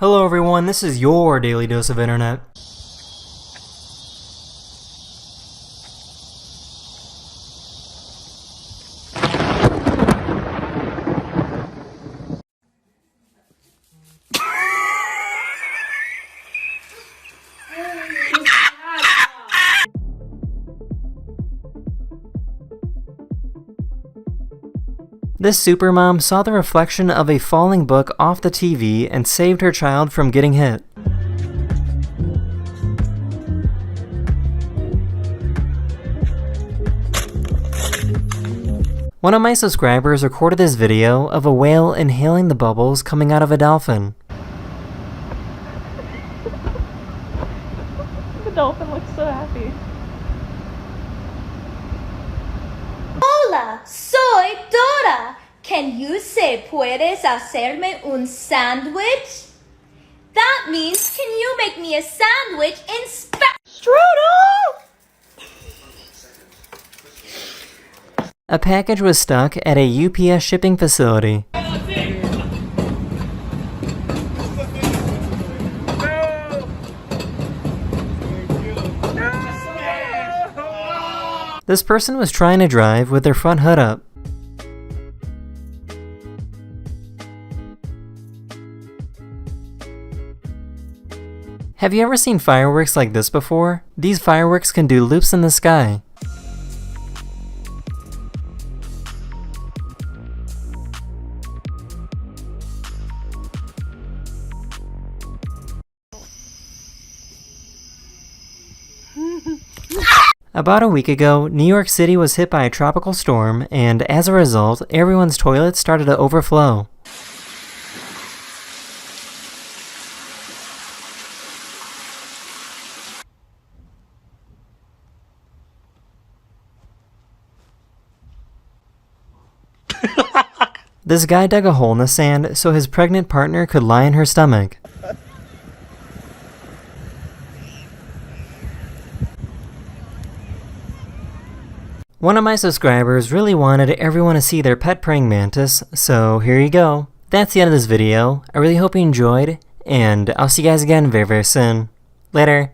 Hello everyone, this is your Daily Dose of Internet. This supermom saw the reflection of a falling book off the TV and saved her child from getting hit. One of my subscribers recorded this video of a whale inhaling the bubbles coming out of a dolphin. The dolphin looks so happy. Hola, soy Dora. Can you say puedes hacerme un sandwich? That means can you make me a sandwich in Strudel! A package was stuck at a UPS shipping facility. This person was trying to drive with their front hood up. Have you ever seen fireworks like this before? These fireworks can do loops in the sky. About a week ago, New York City was hit by a tropical storm, and as a result, everyone's toilets started to overflow. This guy dug a hole in the sand so his pregnant partner could lie in her stomach. One of my subscribers really wanted everyone to see their pet praying mantis, so here you go. That's the end of this video. I really hope you enjoyed, and I'll see you guys again very soon. Later.